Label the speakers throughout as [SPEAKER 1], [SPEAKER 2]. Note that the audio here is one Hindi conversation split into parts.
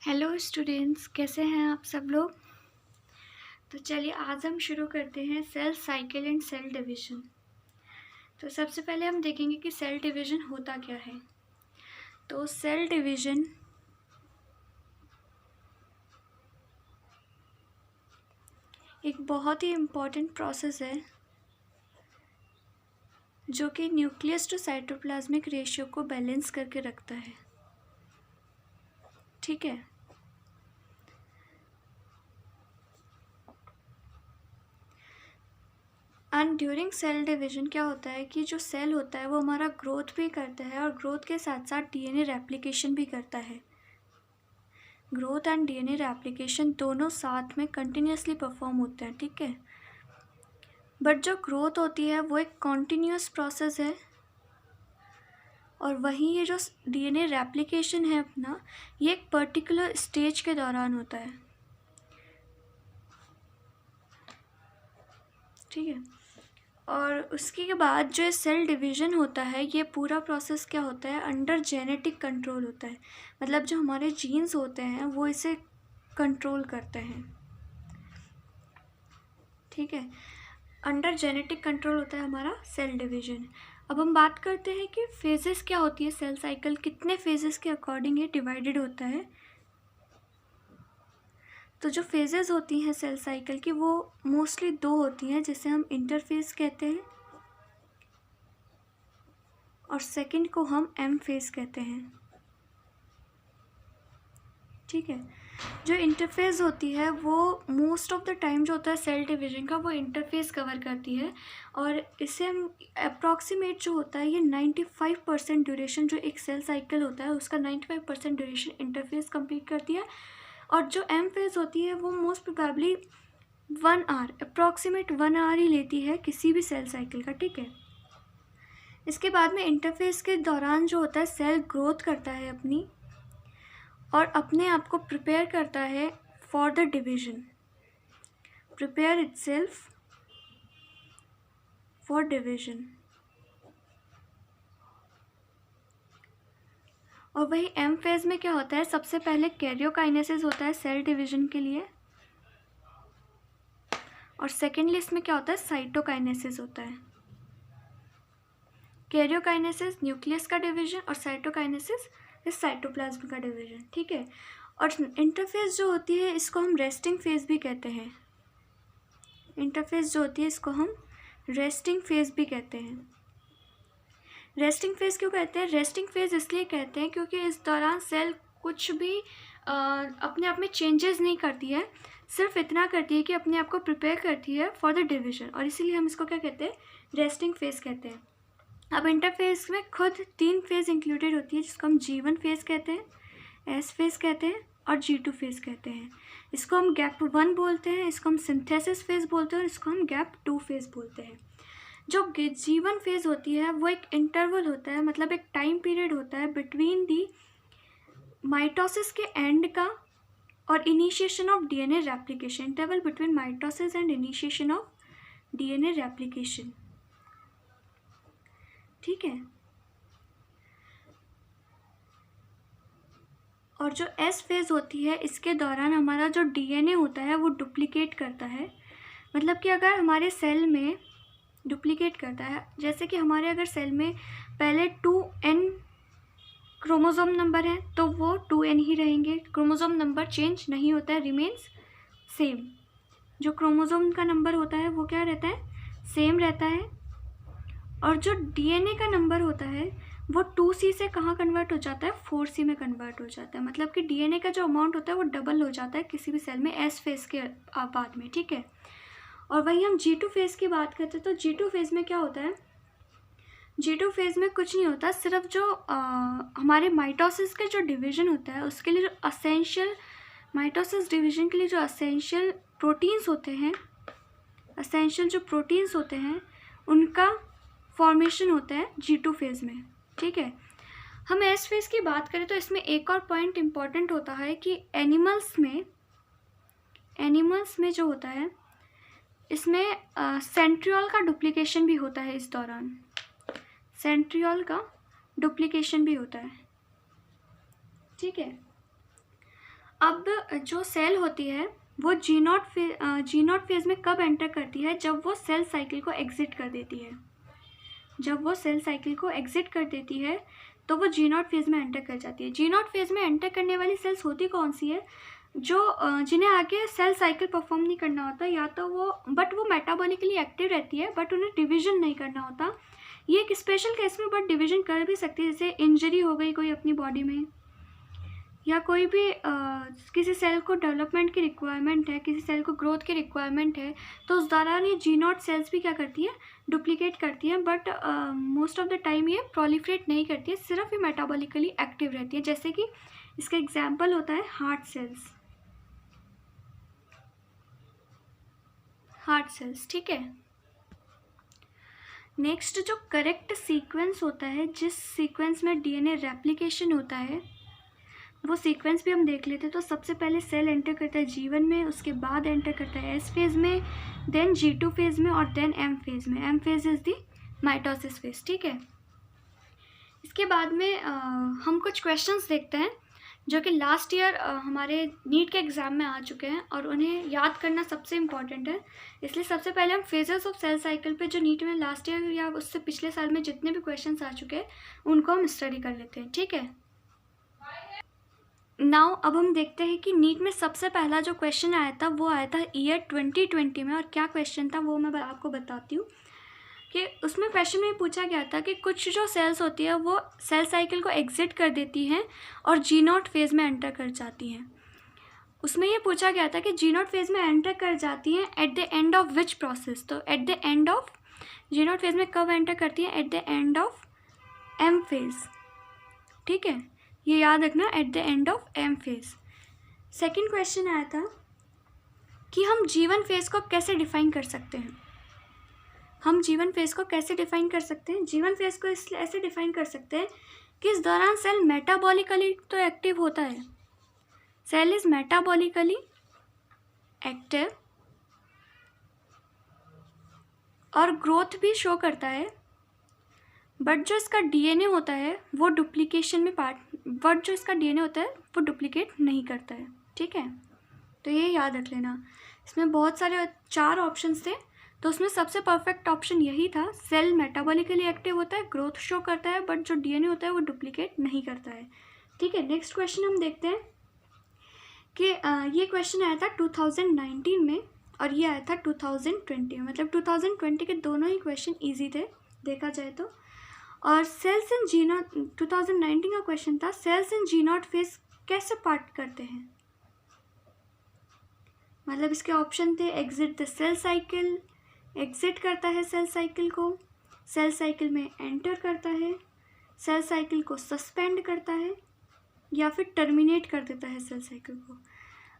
[SPEAKER 1] हेलो स्टूडेंट्स, कैसे हैं आप सब लोग। तो चलिए आज हम शुरू करते हैं cell cycle and cell division. तो सबसे पहले हम देखेंगे कि सेल डिवीजन होता क्या है। तो सेल डिवीजन एक बहुत ही इम्पॉर्टेंट प्रोसेस है जो कि न्यूक्लियस टू साइटोप्लाज्मिक रेशियो को बैलेंस करके रखता है। ठीक है। एंड ड्यूरिंग सेल डिवीजन क्या होता है कि जो सेल होता है वो हमारा ग्रोथ भी करता है और ग्रोथ के साथ साथ डीएनए रेप्लिकेशन भी करता है। ग्रोथ एंड डीएनए रेप्लिकेशन दोनों साथ में कंटिन्यूसली परफॉर्म होते हैं। ठीक है। बट जो ग्रोथ होती है वो एक कॉन्टिन्यूस प्रोसेस है और वहीं ये जो डीएनए रेप्लिकेशन है अपना, ये एक पर्टिकुलर स्टेज के दौरान होता है। ठीक है। और उसके के बाद जो सेल डिवीजन होता है, ये पूरा प्रोसेस क्या होता है, अंडर जेनेटिक कंट्रोल होता है। मतलब जो हमारे जीन्स होते हैं वो इसे कंट्रोल करते हैं। ठीक है। अंडर जेनेटिक कंट्रोल होता है हमारा सेल डिवीजन। अब हम बात करते हैं कि फेजेस क्या होती है सेल साइकिल, कितने फेजेस के अकॉर्डिंग ये डिवाइडेड होता है। तो जो फेजेस होती हैं सेल साइकिल की वो मोस्टली दो होती हैं, जिसे हम इंटरफेज कहते हैं और सेकंड को हम एम फेज कहते हैं। ठीक है। जो इंटरफेज होती है वो मोस्ट ऑफ द टाइम जो होता है सेल डिवीजन का, वो इंटरफेज कवर करती है और इसे हम अप्रॉक्सीमेट जो होता है ये 95% ड्यूरेशन, जो एक सेल साइकिल होता है उसका 95% ड्यूरेशन इंटरफेज कंप्लीट करती है। और जो एम फेज होती है वो most probably 1 hour, approximate 1 hour ही लेती है किसी भी सेल साइकिल का। ठीक है। इसके बाद में इंटरफेज के दौरान जो होता है सेल ग्रोथ करता है अपनी और अपने आप को प्रिपेयर करता है for the division, prepare itself for division. और वही एम फेज में क्या होता है, सबसे पहले कैरियोकाइनेसिस होता है सेल डिवीजन के लिए और सेकेंडली इसमें क्या होता है, साइटोकाइनेसिस होता है। कैरियोकाइनेसिस न्यूक्लियस का डिवीजन और साइटोकाइनेसिस इस साइटोप्लाज्म का डिवीजन। ठीक है। और इंटरफेज जो होती है इसको हम रेस्टिंग फेज भी कहते हैं। इंटरफेज जो होती है इसको हम रेस्टिंग फेज भी कहते हैं। रेस्टिंग फेज क्यों कहते हैं, रेस्टिंग फेज इसलिए कहते हैं क्योंकि इस दौरान सेल कुछ भी अपने आप में चेंजेस नहीं करती है, सिर्फ इतना करती है कि अपने आप को प्रिपेयर करती है फॉर द डिवीजन, और इसीलिए हम इसको क्या कहते हैं, रेस्टिंग फेज कहते हैं। अब इंटरफेज में खुद 3 फेज इंक्लूडेड होती है, जिसको हम G1 फेज कहते हैं, S फेज कहते हैं और G2 फेज कहते हैं। इसको हम गैप 1 बोलते हैं, इसको हम सिंथेसिस फेज बोलते हैं और इसको हम गैप 2 फेज बोलते हैं। जो G1 फेज होती है वो एक इंटरवल होता है, मतलब एक टाइम पीरियड होता है बिटवीन दी माइटोसिस के एंड का और initiation of DNA replication, interval between mitosis and initiation of DNA replication. ठीक है। और जो एस फेज होती है इसके दौरान हमारा जो डीएनए होता है वो डुप्लीकेट करता है। मतलब कि अगर हमारे सेल में डुप्लीकेट करता है, जैसे कि हमारे अगर सेल में पहले 2n क्रोमोसोम नंबर है तो वो 2n ही रहेंगे, क्रोमोसोम नंबर चेंज नहीं होता है, रिमेन्स सेम। जो क्रोमोसोम का नंबर होता है वो क्या रहता है, सेम रहता है। और जो डीएनए का नंबर होता है वो 2C से कहाँ कन्वर्ट हो जाता है, 4C में कन्वर्ट हो जाता है। मतलब कि डीएनए का जो अमाउंट होता है वो डबल हो जाता है किसी भी सेल में एस फेज के बाद में। ठीक है। और वहीं हम G2 फेज की बात करते हैं तो G2 फेज में क्या होता है, G2 फेज में कुछ नहीं होता, सिर्फ जो हमारे माइटोसिस के जो डिवीजन होता है उसके लिए जो असेंशियल, माइटोसिस डिवीजन के लिए जो असेंशियल प्रोटीन्स होते हैं, असेंशियल जो प्रोटीन्स होते हैं उनका फॉर्मेशन होता है G2 फेज में। ठीक है। हम एस फेज की बात करें तो इसमें एक और पॉइंट इम्पॉर्टेंट होता है कि एनिमल्स में जो होता है इसमें सेंट्रियोल का डुप्लीकेशन भी होता है। इस दौरान सेंट्रियोल का डुप्लीकेशन भी होता है। ठीक है। अब जो सेल होती है वो जी नॉट फेज में कब एंटर करती है? जब वो सेल साइकिल को एग्जिट कर देती है। जब वो सेल साइकिल को एग्जिट कर देती है तो वो जी नॉट फेज में एंटर कर जाती है। जी नॉट फेज में एंटर करने वाली सेल्स होती कौन सी है? जो जिन्हें आगे सेल साइकिल परफॉर्म नहीं करना होता, या तो वो मेटाबॉलिकली एक्टिव रहती है बट उन्हें डिवीजन नहीं करना होता। ये एक स्पेशल केस में बट डिवीजन कर भी सकती है, जैसे इंजरी हो गई कोई अपनी बॉडी में, या कोई भी किसी सेल को डेवलपमेंट की रिक्वायरमेंट है, किसी सेल को ग्रोथ की रिक्वायरमेंट है, तो उस दौरान ये जी नॉट सेल्स भी क्या करती है? डुप्लीकेट करती है। But most of the time ये प्रोलिफरेट नहीं करती है, सिर्फ ये मेटाबॉलिकली एक्टिव रहती है। जैसे कि इसका एग्जाम्पल होता है हार्ट सेल्स, ठीक है। नेक्स्ट जो करेक्ट सीक्वेंस होता है, जिस सीक्वेंस में डीएनए रेप्लिकेशन होता है, वो सीक्वेंस भी हम देख लेते हैं। तो सबसे पहले सेल एंटर करता है G1 में, उसके बाद एंटर करता है S फेज़ में, देन G2 फेज़ में, और देन M फेज़ में। M phase is the mitosis phase, ठीक है। इसके बाद में हम कुछ क्वेश्चंस देखते हैं जो कि लास्ट ईयर हमारे नीट के एग्ज़ाम में आ चुके हैं और उन्हें याद करना सबसे इम्पॉर्टेंट है। इसलिए सबसे पहले हम फेजेस ऑफ सेल साइकिल पे जो नीट में लास्ट ईयर या उससे पिछले साल में जितने भी क्वेश्चंस आ चुके हैं उनको हम स्टडी कर लेते हैं, ठीक है। नाउ अब हम देखते हैं कि नीट में सबसे पहला जो क्वेश्चन आया था वो आया था ईयर 2020 में। और क्या क्वेश्चन था वो मैं आपको बताती हूँ कि उसमें क्वेश्चन में पूछा गया था कि कुछ जो सेल्स होती है वो सेल साइकिल को एग्जिट कर देती हैं और जी नॉट फेज़ में एंटर कर जाती हैं। उसमें ये पूछा गया था कि जी नॉट फेज़ में एंटर कर जाती हैं at the end of which process. तो at the end of G nought phase में कब एंटर करती हैं? At the end of M phase, ठीक है, ये याद रखना, at the end of M phase. Second question आया था कि हम G1 फेज़ को कैसे डिफाइन कर सकते हैं। हम G1 फेज़ को कैसे डिफाइन कर सकते हैं? G1 फेज़ को इसलिए ऐसे डिफाइन कर सकते हैं कि इस दौरान सेल मेटाबॉलिकली तो एक्टिव होता है, सेल इज मेटाबॉलिकली एक्टिव और ग्रोथ भी शो करता है, बट जो इसका डीएनए होता है वो डुप्लीकेशन में जो इसका डीएनए होता है वो डुप्लीकेट नहीं करता है, ठीक है। तो ये याद रख लेना। इसमें बहुत सारे 4 ऑप्शंस थे, तो उसमें सबसे परफेक्ट ऑप्शन यही था, सेल मेटाबॉलिकली एक्टिव होता है, ग्रोथ शो करता है, बट जो डीएनए होता है वो डुप्लीकेट नहीं करता है, ठीक है। नेक्स्ट क्वेश्चन हम देखते हैं कि ये क्वेश्चन आया था 2019 में और ये आया था 2020 में। मतलब 2020 के दोनों ही क्वेश्चन ईजी थे देखा जाए तो। और सेल्स इन जी नॉट 2019 का क्वेश्चन था, cells in G naught phase कैसे पार्ट करते हैं। मतलब इसके ऑप्शन थे exit the cell cycle, exit करता है सेल साइकिल को, सेल साइकिल में एंटर करता है, सेल साइकिल को सस्पेंड करता है, या फिर टर्मिनेट कर देता है सेल साइकिल को।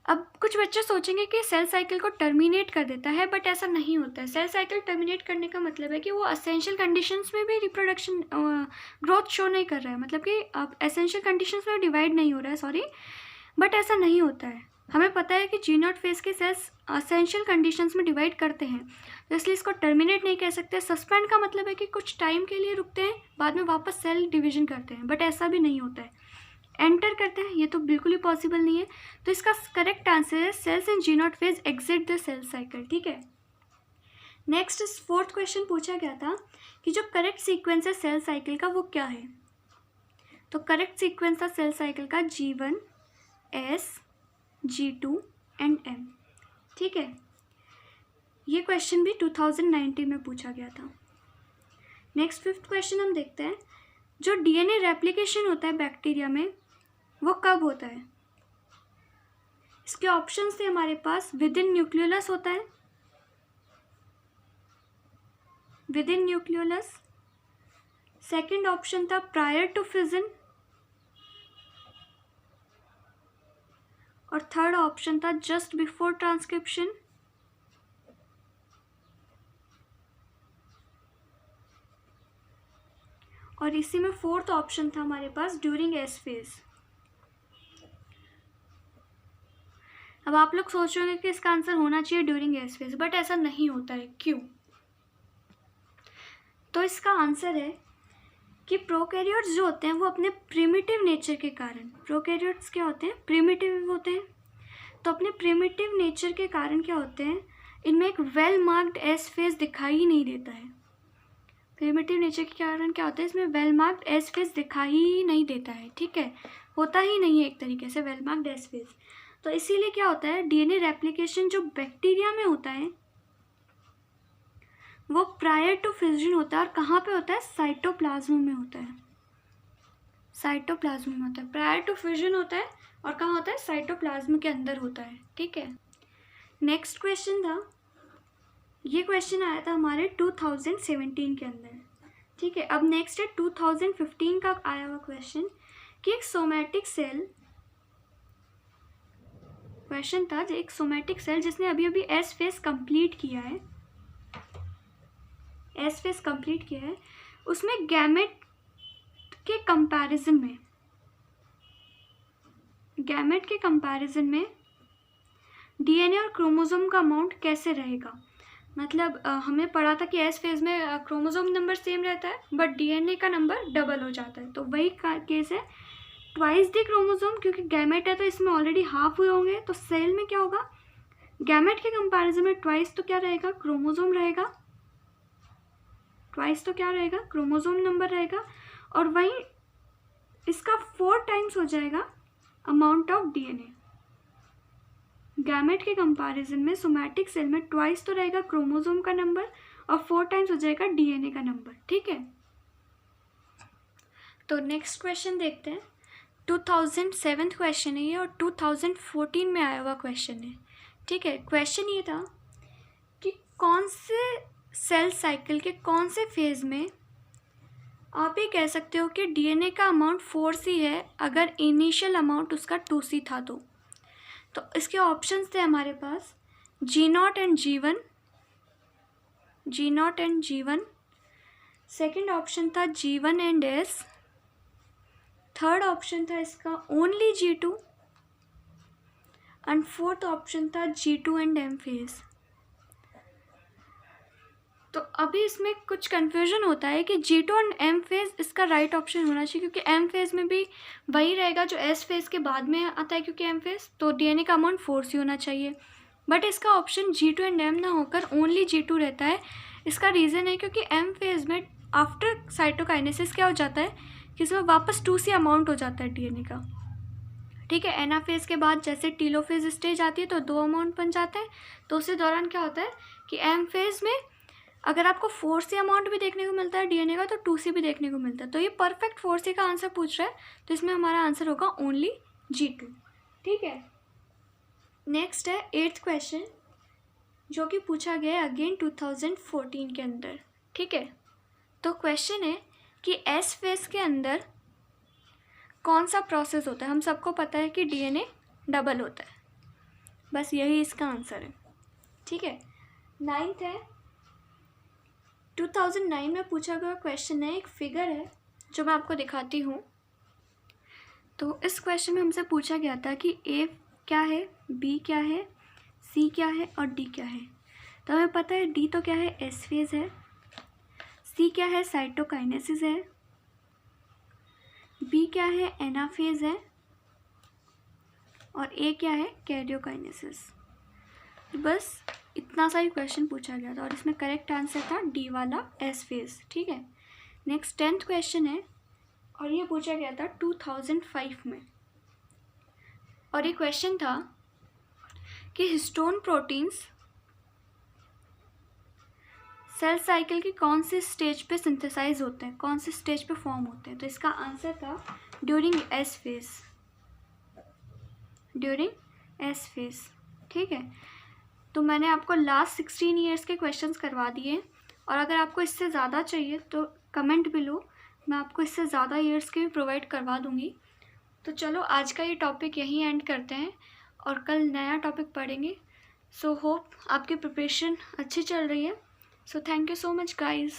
[SPEAKER 1] अब कुछ बच्चे सोचेंगे कि सेल साइकिल को टर्मिनेट कर देता है, बट ऐसा नहीं होता है। सेल साइकिल टर्मिनेट करने का मतलब है कि वो एसेंशियल कंडीशंस में भी रिप्रोडक्शन ग्रोथ शो नहीं कर रहा है, मतलब कि अब एसेंशियल कंडीशंस में डिवाइड नहीं हो रहा है, सॉरी, बट ऐसा नहीं होता है। हमें पता है कि जी नॉट फेज के सेल्स एसेंशियल कंडीशंस में डिवाइड करते हैं, तो इसलिए इसको टर्मिनेट नहीं कह सकते। सस्पेंड का मतलब है कि कुछ टाइम के लिए रुकते हैं, बाद में वापस सेल डिवीजन करते हैं, बट ऐसा भी नहीं होता है। एंटर करते हैं, ये तो बिल्कुल ही पॉसिबल नहीं है। तो इसका करेक्ट आंसर है cells in G naught phase exit the cell cycle, ठीक है। नेक्स्ट 4th क्वेश्चन पूछा गया था कि जो करेक्ट सीक्वेंस है सेल साइकिल का वो क्या है। तो करेक्ट सीक्वेंस था सेल साइकिल का G1, S, G2 and M, ठीक है। ये क्वेश्चन भी 2019 में पूछा गया था। नेक्स्ट 5th क्वेश्चन हम देखते हैं, जो डीएनए रेप्लिकेशन होता है बैक्टीरिया में वो कब होता है। इसके ऑप्शंस थे हमारे पास, विद इन न्यूक्लियोलस होता है, with in nucleolus. Second option था प्रायर टू फिजन, और थर्ड ऑप्शन था जस्ट बिफोर ट्रांसक्रिप्शन, और इसी में 4th ऑप्शन था हमारे पास ड्यूरिंग एस फेज। अब आप लोग सोच रहे होंगे कि इसका आंसर होना चाहिए ड्यूरिंग एस फेज, बट ऐसा नहीं होता है, क्यों। तो इसका आंसर है कि प्रोकैरियोट्स जो होते हैं वो अपने प्रिमिटिव नेचर के कारण, प्रोकैरियोट्स क्या होते हैं, प्रिमिटिव होते हैं, तो अपने प्रिमिटिव नेचर के कारण क्या होते हैं, इनमें एक वेल मार्क्ड एस फेज दिखाई ही नहीं देता है। प्रिमिटिव नेचर के कारण क्या होता है, इसमें वेल मार्क्ड एस फेज दिखाई ही नहीं देता है, ठीक है, होता ही नहीं है एक तरीके से वेल मार्क्ड एस फेज। तो इसीलिए क्या होता है, डीएनए रेप्लिकेशन जो बैक्टीरिया में होता है वो प्रायर टू फ्यूजन होता है, और कहाँ पे होता है, साइटोप्लाज्म में होता है, साइटोप्लाज्म में होता है। प्रायर टू फ्यूजन होता है और कहाँ होता है, साइटोप्लाज्म के अंदर होता है, ठीक है। नेक्स्ट क्वेश्चन था, ये क्वेश्चन आया था हमारे 2017 के अंदर, ठीक है। अब नेक्स्ट है 2015 का आया हुआ क्वेश्चन कि एक सोमैटिक सेल, क्वेश्चन था एक सोमैटिक सेल जिसने अभी अभी एस फेज कंप्लीट किया है, एस फेज कंप्लीट किया है, उसमें गैमेट के कंपैरिजन में, गैमेट के कंपैरिजन में डीएनए और क्रोमोसोम का अमाउंट कैसे रहेगा। मतलब हमने पढ़ा था कि एस फेज में क्रोमोसोम नंबर सेम रहता है बट डीएनए का नंबर डबल हो जाता है, तो वही केस है, ट्वाइस द क्रोमोसोम, क्योंकि गैमेट है तो इसमें ऑलरेडी हाफ हुए होंगे, तो सेल में क्या होगा, गैमेट के कंपैरिजन में ट्वाइस तो क्या रहेगा, क्रोमोसोम रहेगा, ट्वाइस तो क्या रहेगा, क्रोमोसोम नंबर रहेगा, और वहीं इसका 4 टाइम्स हो जाएगा अमाउंट ऑफ डीएनए। गैमेट के कंपैरिजन में सोमैटिक सेल में ट्वाइस तो रहेगा क्रोमोसोम का नंबर और 4 टाइम्स हो जाएगा डीएनए का नंबर, ठीक है। तो नेक्स्ट क्वेश्चन देखते हैं, 2007 क्वेश्चन है ये और 2014 में आया हुआ क्वेश्चन है, ठीक है। क्वेश्चन ये था कि कौन से सेल साइकिल के कौन से फेज में आप ये कह सकते हो कि डीएनए का अमाउंट 4C है अगर इनिशियल अमाउंट उसका 2C था तो इसके ऑप्शंस थे हमारे पास G0 and G1, G0 and G1, second option था G1 and S, third option था इसका only G2 and fourth option था G2 एंड M फेज। तो अभी इसमें कुछ कन्फ्यूजन होता है कि G2 एंड M फेज इसका राइट ऑप्शन होना चाहिए, क्योंकि M फेज में भी वही रहेगा जो S फेज के बाद में आता है, क्योंकि M फेज तो डीएनए का अमाउंट 4C होना चाहिए, बट इसका ऑप्शन G2 एंड M ना होकर ओनली G2 रहता है। इसका रीज़न है क्योंकि M फेज में आफ्टर साइटोकाइनेसिस क्या हो जाता है कि इसमें वापस 2C अमाउंट हो जाता है डीएनए का, ठीक है। एनाफेज के बाद जैसे टीलोफेज स्टेज आती है तो 2 अमाउंट बन जाते हैं, तो उसी दौरान क्या होता है कि M फेज में अगर आपको 4C अमाउंट भी देखने को मिलता है डीएनए का तो 2C भी देखने को मिलता है। तो ये परफेक्ट 4C का आंसर पूछ रहा है, तो इसमें हमारा आंसर होगा ओनली G2, ठीक है। नेक्स्ट है 8th क्वेश्चन जो कि पूछा गया है अगेन 2014 के अंदर, ठीक है। तो क्वेश्चन है कि एस फेज के अंदर कौन सा प्रोसेस होता है। हम सबको पता है कि डीएनए डबल होता है, बस यही इसका आंसर है, ठीक है। 9th है 2009 में पूछा गया क्वेश्चन है, एक फिगर है जो मैं आपको दिखाती हूँ। तो इस क्वेश्चन में हमसे पूछा गया था कि ए क्या है, बी क्या है, सी क्या है और डी क्या है। तो हमें पता है डी तो क्या है, एस फेज है, सी क्या है, साइटोकाइनेसिस है, बी क्या है, एनाफेज है, और ए क्या है, कैरियोकाइनेसिस। तो बस इतना सा ही क्वेश्चन पूछा गया था और इसमें करेक्ट आंसर था डी वाला एस फेज, ठीक है। नेक्स्ट 10th क्वेश्चन है और ये पूछा गया था 2005 में, और ये क्वेश्चन था कि हिस्टोन प्रोटीन्स सेल साइकिल की कौन से स्टेज पे सिंथेसाइज होते हैं, कौन से स्टेज पे फॉर्म होते हैं। तो इसका आंसर था during S phase, during S phase, ठीक है। तो मैंने आपको लास्ट 16 ईयर्स के क्वेश्चंस करवा दिए, और अगर आपको इससे ज़्यादा चाहिए तो कमेंट बिलो, मैं आपको इससे ज़्यादा ईयर्स के भी प्रोवाइड करवा दूँगी। तो चलो आज का ये टॉपिक यहीं एंड करते हैं और कल नया टॉपिक पढ़ेंगे। सो होप आपकी प्रिपरेशन अच्छी चल रही है। So thank you so much guys.